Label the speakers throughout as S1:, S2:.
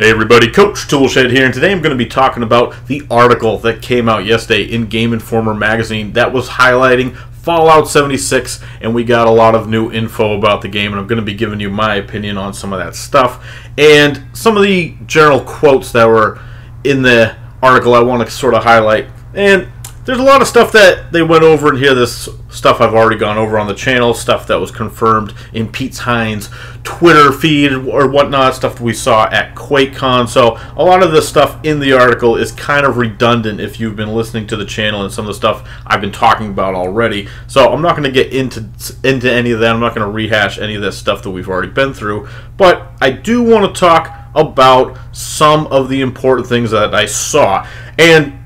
S1: Hey everybody, Coach Toolshed here, and today I'm going to be talking about the article that came out yesterday in Gameinformer magazine that was highlighting Fallout 76, and we got a lot of new info about the game, and I'm going to be giving you my opinion on some of that stuff, and some of the general quotes that were in the article I want to sort of highlight. And there's a lot of stuff that they went over in here. This stuff I've already gone over on the channel, stuff that was confirmed in Pete Hines' Twitter feed or whatnot, stuff that we saw at QuakeCon. So a lot of the stuff in the article is kind of redundant if you've been listening to the channel and some of the stuff I've been talking about already. So I'm not going to get into any of that. I'm not going to rehash any of this stuff that we've already been through. But I do want to talk about some of the important things that I saw. And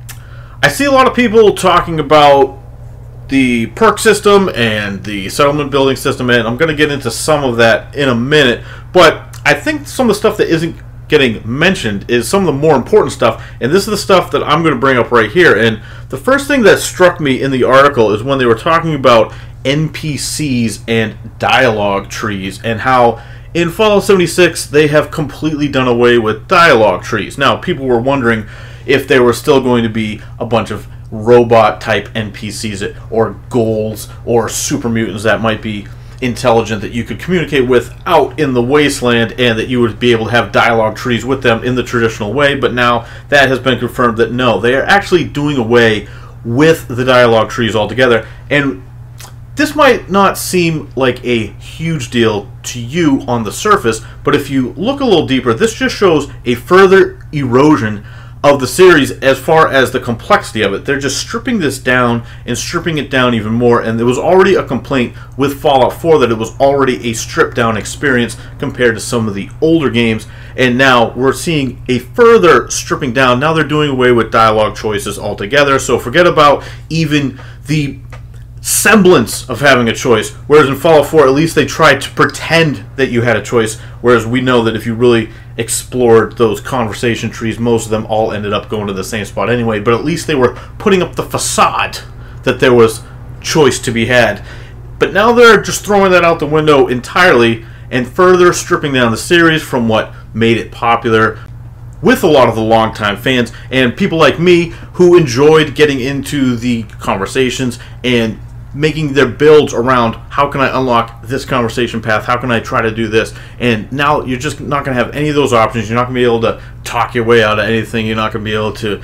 S1: I see a lot of people talking about the perk system and the settlement building system, and I'm going to get into some of that in a minute. But I think some of the stuff that isn't getting mentioned is some of the more important stuff, and this is the stuff that I'm going to bring up right here. And the first thing that struck me in the article is when they were talking about NPCs and dialogue trees, and how in Fallout 76 they have completely done away with dialogue trees. Now, people were wondering if there were still going to be a bunch of robot-type NPCs or ghouls or super mutants that might be intelligent that you could communicate with out in the wasteland, and that you would be able to have dialogue trees with them in the traditional way. But now that has been confirmed that no, they are actually doing away with the dialogue trees altogether. And this might not seem like a huge deal to you on the surface, but if you look a little deeper, this just shows a further erosion of the series as far as the complexity of it. They're just stripping this down and stripping it down even more, and there was already a complaint with Fallout 4 that it was already a stripped down experience compared to some of the older games, and now we're seeing a further stripping down. Now they're doing away with dialogue choices altogether, so forget about even the semblance of having a choice, whereas in Fallout 4 at least they tried to pretend that you had a choice, whereas we know that if you really explored those conversation trees, most of them all ended up going to the same spot anyway. But at least they were putting up the facade that there was choice to be had. But now they're just throwing that out the window entirely and further stripping down the series from what made it popular with a lot of the longtime fans and people like me who enjoyed getting into the conversations and making their builds around how can I unlock this conversation path, how can I try to do this. And now you're just not going to have any of those options. You're not going to be able to talk your way out of anything. You're not going to be able to,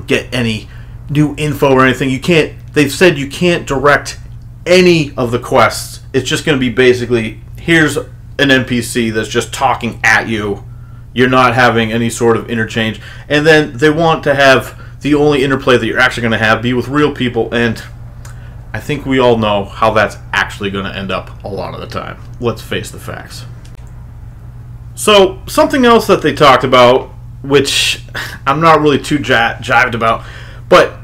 S1: get any new info or anything. You can't. They've said you can't direct any of the quests. It's just going to be basically, here's an NPC that's just talking at you. You're not having any sort of interchange. And then they want to have the only interplay that you're actually going to have be with real people, and I think we all know how that's actually going to end up a lot of the time. Let's face the facts. So, something else that they talked about, which I'm not really too jived about, but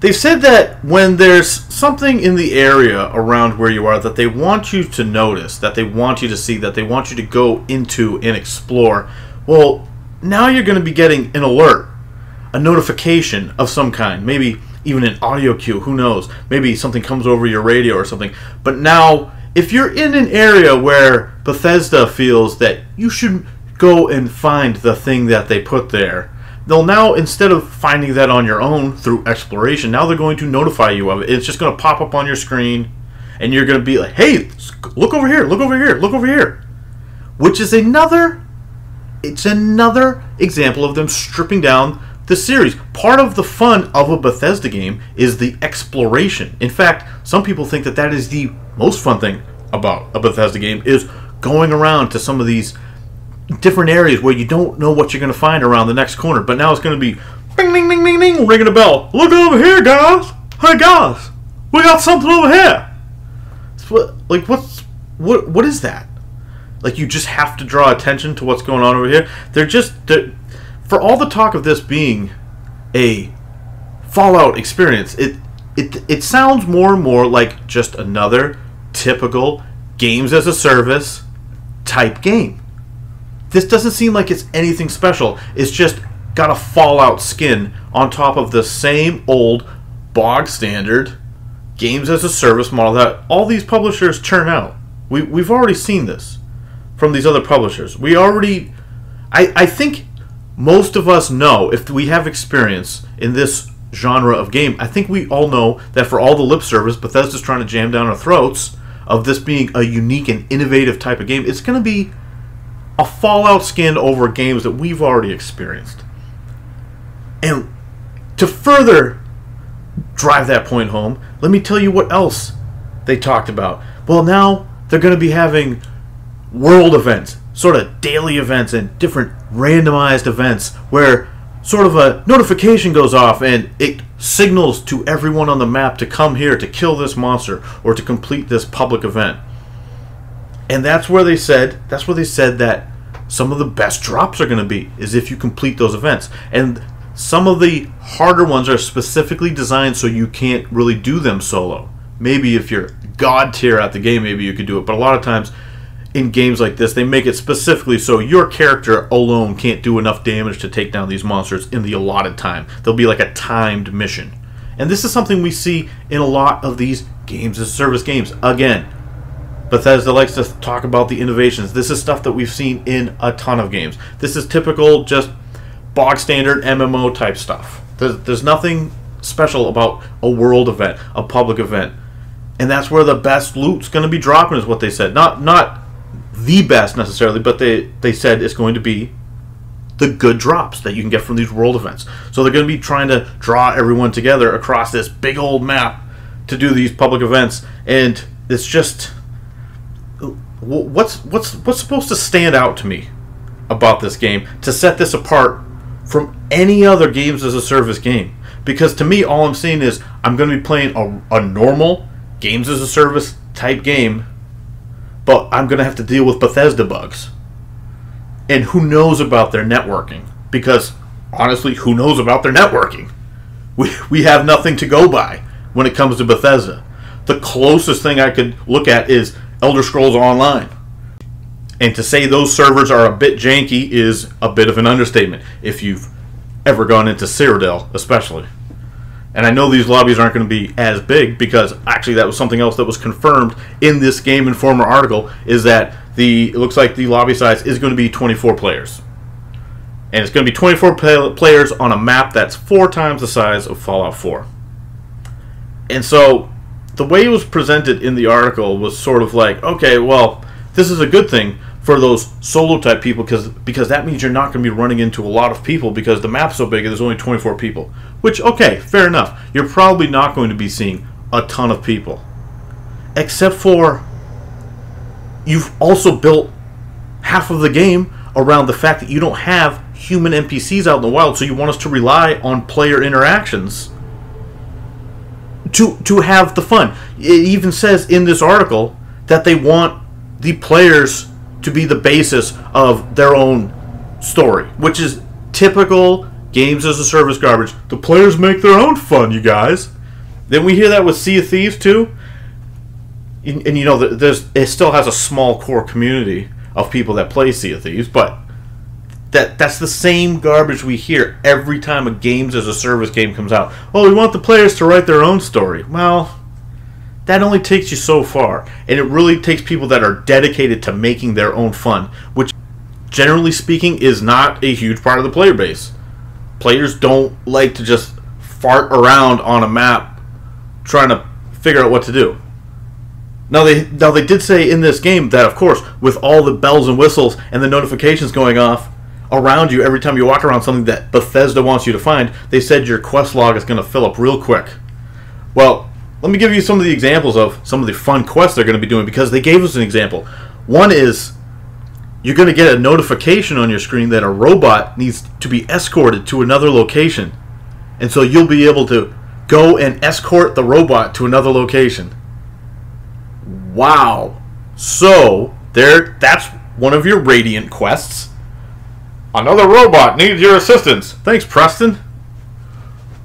S1: they said that when there's something in the area around where you are that they want you to notice, that they want you to see, that they want you to go into and explore, well, now you're going to be getting an alert, a notification of some kind, maybe even an audio cue, who knows, maybe something comes over your radio or something. But now, if you're in an area where Bethesda feels that you should go and find the thing that they put there, they'll now, instead of finding that on your own through exploration, now they're going to notify you of it. It's just going to pop up on your screen, and you're going to be like, hey, look over here, look over here, look over here. Which is another example of them stripping down the series. Part of the fun of a Bethesda game is the exploration. In fact, some people think that that is the most fun thing about a Bethesda game, is going around to some of these different areas where you don't know what you're going to find around the next corner. But now it's going to be bing, ding, ding, ding, ding, ringing a bell. Look over here, guys. Hey, guys, we got something over here. What is that? Like, you just have to draw attention to what's going on over here. For all the talk of this being a Fallout experience, it sounds more and more like just another typical games as a service type game. This doesn't seem like it's anything special. It's just got a Fallout skin on top of the same old bog standard games as a service model that all these publishers churn out. We've already seen this from these other publishers. I think most of us know, if we have experience in this genre of game, I think we all know that for all the lip service Bethesda's trying to jam down our throats of this being a unique and innovative type of game, it's going to be a Fallout skin over games that we've already experienced. And to further drive that point home, let me tell you what else they talked about. Well, now they're going to be having world events, sort of daily events and different randomized events where sort of a notification goes off and it signals to everyone on the map to come here to kill this monster or to complete this public event. And that's where they said that some of the best drops are going to be is if you complete those events. And some of the harder ones are specifically designed so you can't really do them solo. Maybe if you're god tier at the game, maybe you could do it. But a lot of times in games like this, they make it specifically so your character alone can't do enough damage to take down these monsters in the allotted time. There'll be like a timed mission. And this is something we see in a lot of these games as service games. Again, Bethesda likes to talk about the innovations. This is stuff that we've seen in a ton of games. This is typical, just bog standard MMO type stuff. There's nothing special about a world event, a public event. And that's where the best loot's going to be dropping, is what they said. Not the best necessarily, but they said it's going to be the good drops that you can get from these world events. So they're going to be trying to draw everyone together across this big old map to do these public events. And it's just, what's supposed to stand out to me about this game to set this apart from any other games as a service game? Because to me, all I'm seeing is I'm going to be playing a normal games as a service type game, but I'm going to have to deal with Bethesda bugs. And who knows about their networking? Because, honestly, who knows about their networking? We have nothing to go by when it comes to Bethesda. The closest thing I could look at is Elder Scrolls Online. And to say those servers are a bit janky is a bit of an understatement, if you've ever gone into Cyrodiil, especially. And I know these lobbies aren't going to be as big, because actually that was something else that was confirmed in this Gameinformer article, is that it looks like the lobby size is going to be 24 players. And it's going to be 24 players on a map that's 4 times the size of Fallout 4. And so the way it was presented in the article was sort of like, okay, well, this is a good thing for those solo type people, because that means you're not going to be running into a lot of people, because the map's so big and there's only 24 people. Which, okay, fair enough. You're probably not going to be seeing a ton of people. Except for you've also built half of the game around the fact that you don't have human NPCs out in the wild, so you want us to rely on player interactions to have the fun. It even says in this article that they want the players to be the basis of their own story, which is typical games as a service garbage. The players make their own fun, you guys. Then we hear that with Sea of Thieves too. And you know, it still has a small core community of people that play Sea of Thieves, but that's the same garbage we hear every time a games as a service game comes out. Oh, we want the players to write their own story. Well, that only takes you so far, and it really takes people that are dedicated to making their own fun, which, generally speaking, is not a huge part of the player base. Players don't like to just fart around on a map trying to figure out what to do. Now they did say in this game that, of course, with all the bells and whistles and the notifications going off around you every time you walk around something that Bethesda wants you to find, they said your quest log is going to fill up real quick. Well, let me give you some of the examples of some of the fun quests they're going to be doing, because they gave us an example. One is you're going to get a notification on your screen that a robot needs to be escorted to another location. And so you'll be able to go and escort the robot to another location. Wow. So, that's one of your Radiant quests. Another robot needs your assistance. Thanks, Preston.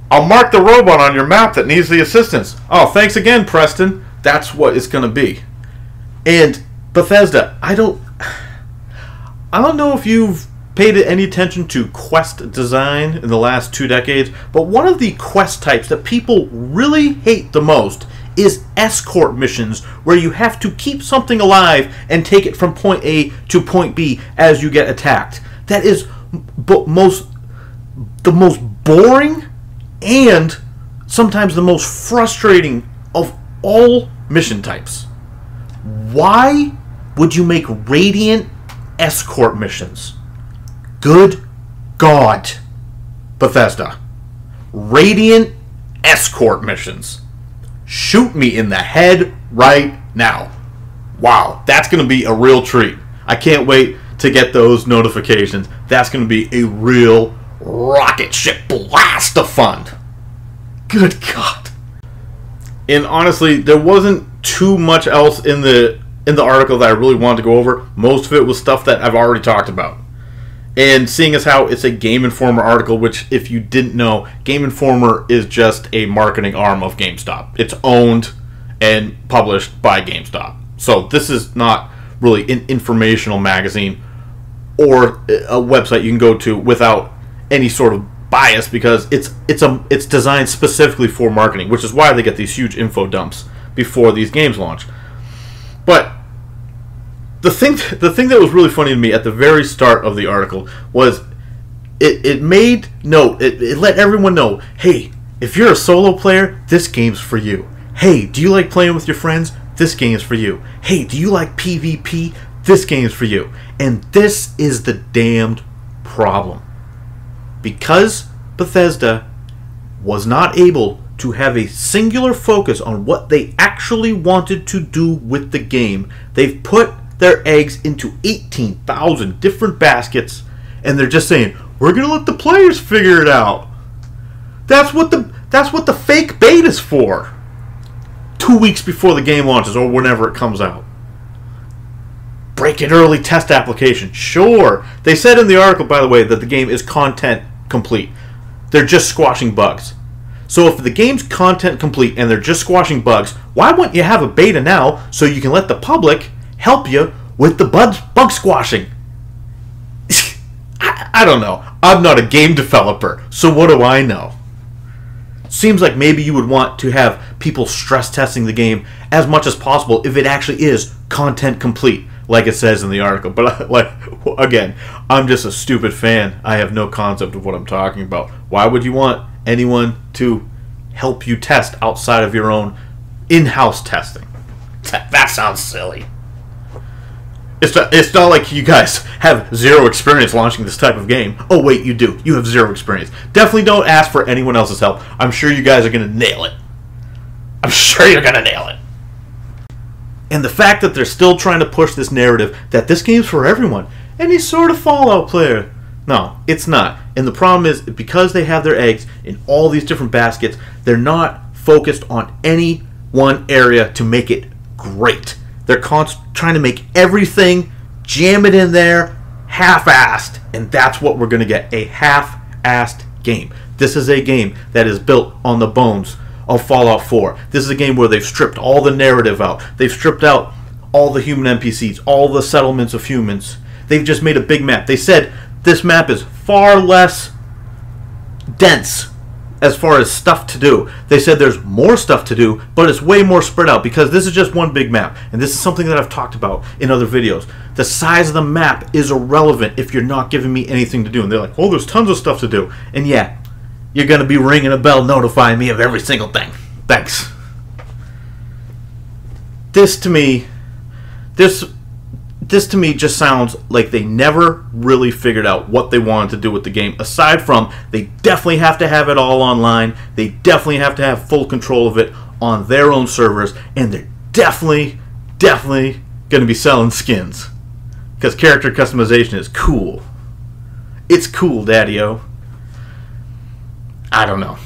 S1: I'll mark the robot on your map that needs the assistance. Oh, thanks again, Preston. That's what it's going to be. And Bethesda, I don't know if you've paid any attention to quest design in the last 2 decades, but one of the quest types that people really hate the most is escort missions, where you have to keep something alive and take it from point A to point B as you get attacked. That is the most boring and sometimes the most frustrating of all mission types. Why would you make Radiant Escort missions? Good God, Bethesda. Radiant Escort missions. Shoot me in the head right now. Wow, that's going to be a real treat. I can't wait to get those notifications. That's going to be a real rocket ship blast of fun. Good God. And honestly, there wasn't too much else in the article that I really wanted to go over. Most of it was stuff that I've already talked about. And seeing as how it's a Gameinformer article, which if you didn't know, Gameinformer is just a marketing arm of GameStop. It's owned and published by GameStop. So this is not really an informational magazine or a website you can go to without any sort of bias, because it's designed specifically for marketing, which is why they get these huge info dumps before these games launch. But the thing that was really funny to me at the very start of the article was it made note, it let everyone know, hey, if you're a solo player, this game's for you. Hey, do you like playing with your friends? This game's for you. Hey, do you like PvP? This game's for you. And this is the damned problem. Because Bethesda was not able to have a singular focus on what they actually wanted to do with the game, they've put their eggs into 18,000 different baskets, and they're just saying, we're going to let the players figure it out. That's what the fake beta's for. 2 weeks before the game launches or whenever it comes out. Break it early test application. Sure. They said in the article, by the way, that the game is content complete. They're just squashing bugs. So if the game's content complete and they're just squashing bugs, why wouldn't you have a beta now so you can let the public help you with the bug squashing? I don't know. I'm not a game developer, so what do I know? Seems like maybe you would want to have people stress testing the game as much as possible if it actually is content complete, like it says in the article. But like, again, I'm just a stupid fan. I have no concept of what I'm talking about. Why would you want anyone to help you test outside of your own in-house testing? That sounds silly. It's not like you guys have zero experience launching this type of game. Oh wait, you do. You have zero experience. Definitely don't ask for anyone else's help. I'm sure you guys are going to nail it. I'm sure you're going to nail it. And the fact that they're still trying to push this narrative that this game's for everyone, any sort of Fallout player. No, it's not. And the problem is, because they have their eggs in all these different baskets, they're not focused on any one area to make it great. They're trying to make everything, jam it in there, half-assed, and that's what we're going to get, a half-assed game. This is a game that is built on the bones of Fallout 4. This is a game where they've stripped all the narrative out. They've stripped out all the human NPCs, all the settlements of humans. They've just made a big map. They said this map is far less dense as far as stuff to do. They said there's more stuff to do, but it's way more spread out because this is just one big map. And this is something that I've talked about in other videos. The size of the map is irrelevant if you're not giving me anything to do. And they're like, oh, there's tons of stuff to do. And yeah, you're going to be ringing a bell notifying me of every single thing. Thanks. This to me just sounds like they never really figured out what they wanted to do with the game, aside from they definitely have to have it all online, they definitely have to have full control of it on their own servers, and they're definitely going to be selling skins. Because character customization is cool. It's cool, Daddy-O. I don't know.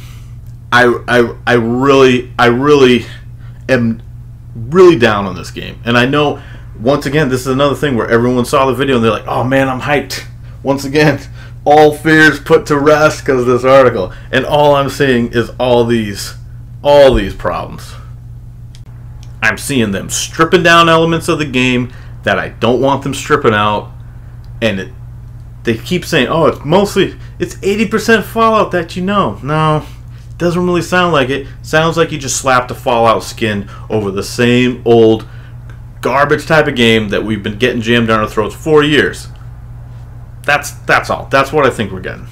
S1: I really am really down on this game. And I know, once again, this is another thing where everyone saw the video and they're like, oh man, I'm hyped. Once again, all fears put to rest because of this article. And all I'm seeing is all these problems. I'm seeing them stripping down elements of the game that I don't want them stripping out. And they keep saying, oh, it's 80% Fallout that you know. No, it doesn't really sound like it. Sounds like you just slapped a Fallout skin over the same old garbage type of game that we've been getting jammed down our throats for years. That's all. That's what I think we're getting.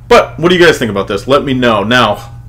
S1: But what do you guys think about this? Let me know. Now,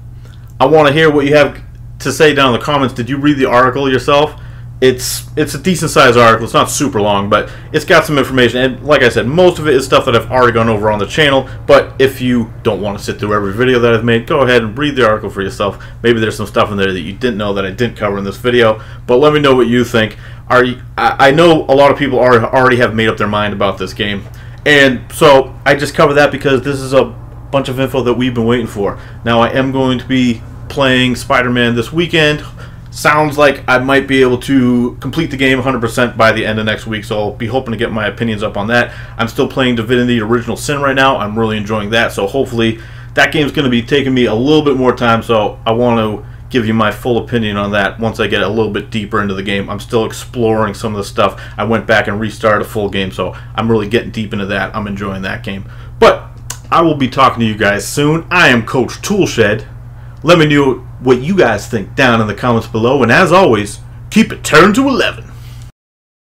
S1: I want to hear what you have to say down in the comments. Did you read the article yourself? It's a decent sized article. It's not super long, but it's got some information. And like I said, most of it is stuff that I've already gone over on the channel. But if you don't want to sit through every video that I've made, go ahead and read the article for yourself. Maybe there's some stuff in there that you didn't know that I didn't cover in this video. But let me know what you think. I know a lot of people already have made up their mind about this game. And so I just cover that because this is a bunch of info that we've been waiting for. Now I am going to be playing Spider-Man this weekend. Sounds like I might be able to complete the game 100% by the end of next week, so I'll be hoping to get my opinions up on that. I'm still playing Divinity Original Sin right now. I'm really enjoying that, so hopefully that game's going to be taking me a little bit more time, so I want to give you my full opinion on that once I get a little bit deeper into the game. I'm still exploring some of the stuff. I went back and restarted a full game, so I'm really getting deep into that. I'm enjoying that game. But I will be talking to you guys soon. I am Coach Toolshed. Let me know what you guys think down in the comments below. And as always, keep it turned to 11.